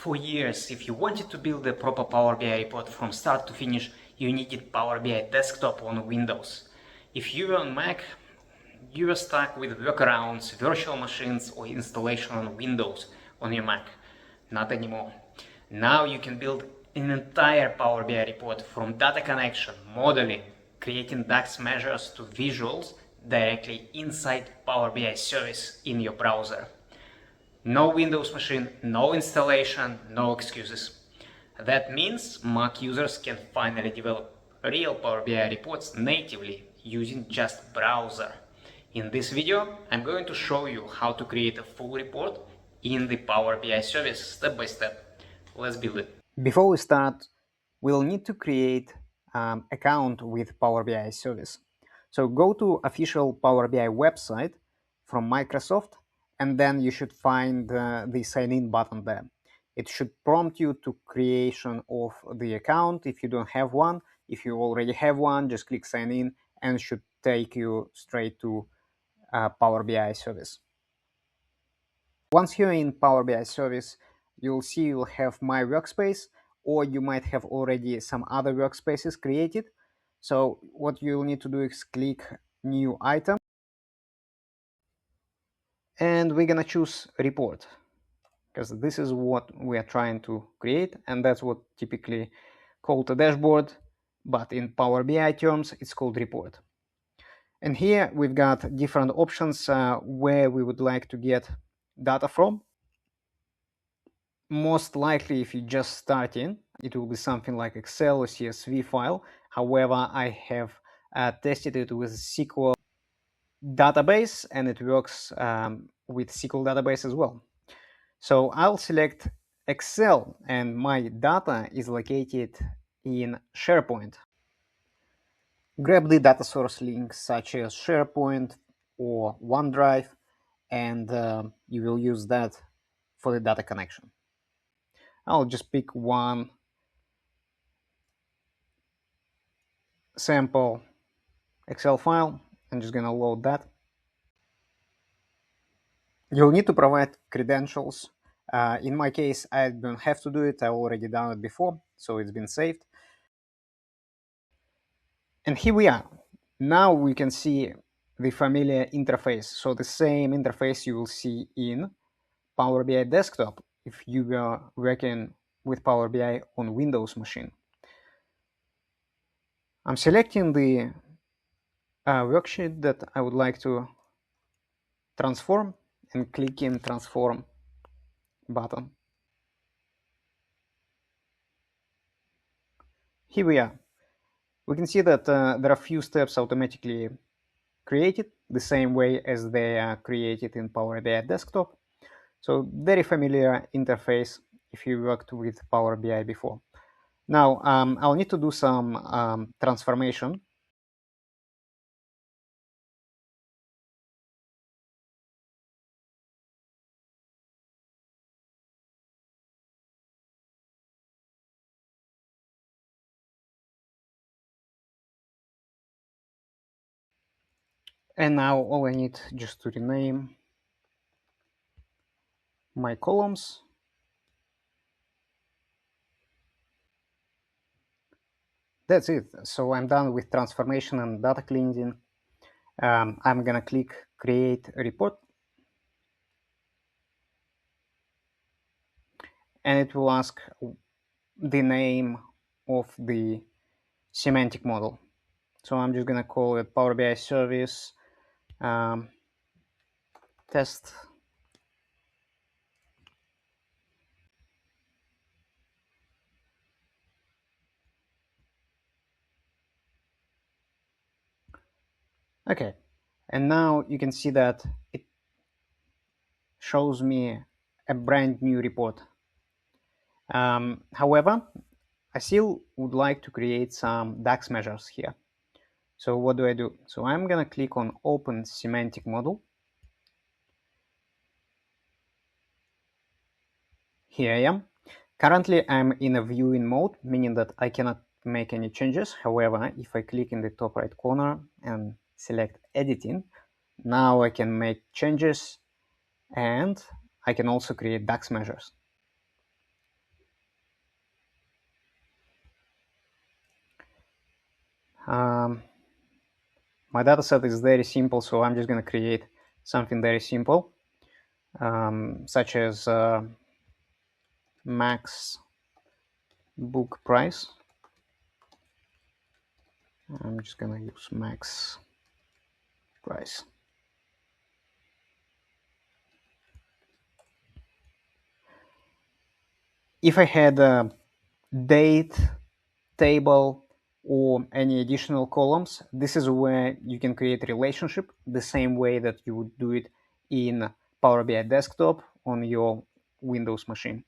For years, if you wanted to build a proper Power BI report from start to finish, you needed Power BI desktop on Windows. If you were on Mac, you were stuck with workarounds, virtual machines, or installation on Windows on your Mac. Not anymore. Now you can build an entire Power BI report from data connection, modeling, creating DAX measures to visuals directly inside Power BI service in your browser. No Windows machine, no installation, no excuses. That means Mac users can finally develop real Power BI reports natively using just browser. In this video, I'm going to show you how to create a full report in the Power BI service step by step. Let's build it. Before we start, we'll need to create an account with Power BI service. So go to official Power BI website from Microsoft, and then you should find the sign in button there. It should prompt you to creation of the account if you don't have one. If you already have one, just click sign in and it should take you straight to Power BI service. Once you're in Power BI service, you'll see you'll have My Workspace, or you might have already some other workspaces created. So what you'll need to do is click New Item, and we're gonna choose Report, because this is what we are trying to create, and that's what typically called a dashboard, but in Power BI terms, it's called Report. And here we've got different options where we would like to get data from. Most likely, if you're just starting, it will be something like Excel or CSV file. However, I have tested it with SQL database, and it works with SQL database as well. So I'll select Excel, and my data is located in SharePoint. Grab the data source links such as SharePoint or OneDrive, and you will use that for the data connection. I'll just pick one sample Excel file. I'm just gonna load that. You'll need to provide credentials. In my case, I don't have to do it. I've already done it before, so it's been saved. And here we are. Now we can see the familiar interface. So the same interface you will see in Power BI desktop if you were working with Power BI on Windows machine. I'm selecting the worksheet that I would like to transform and clicking Transform button. Here we are. We can see that there are a few steps automatically created the same way as they are created in Power BI desktop. So very familiar interface if you worked with Power BI before. Now I'll need to do some transformation. And now all I need just to rename my columns. That's it. So I'm done with transformation and data cleansing. I'm gonna click Create a Report. And it will ask the name of the semantic model. So I'm just gonna call it Power BI Service Test. Okay, and now you can see that it shows me a brand new report. However, I still would like to create some DAX measures here. So what do I do? So I'm gonna click on Open Semantic Model. Here I am. Currently I'm in a viewing mode, meaning that I cannot make any changes. However, if I click in the top right corner and select Editing, now I can make changes and I can also create DAX measures. My dataset is very simple, so I'm just going to create something very simple, such as max book price. I'm just going to use max price. If I had a date, table, or any additional columns, this is where you can create a relationship the same way that you would do it in Power BI desktop on your Windows machine.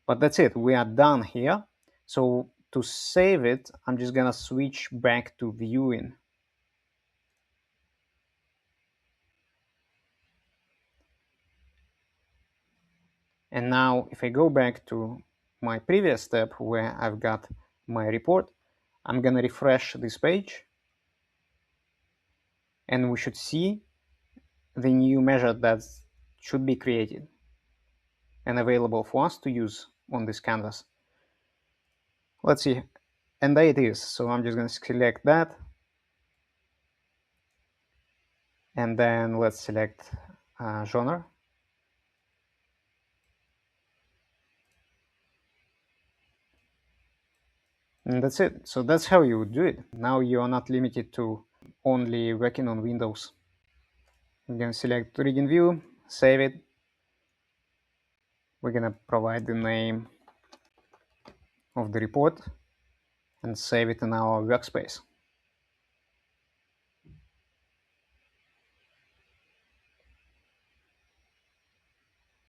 But that's it, we are done here. So to save it, I'm just gonna switch back to viewing. And now if I go back to my previous step where I've got my report, I'm gonna refresh this page and we should see the new measure that should be created and available for us to use on this canvas. Let's see, and there it is. So I'm just going to select that, and then let's select genre. And that's it. So that's how you would do it. Now you are not limited to only working on Windows. I'm going to select reading view, save it. We're going to provide the name of the report and save it in our workspace.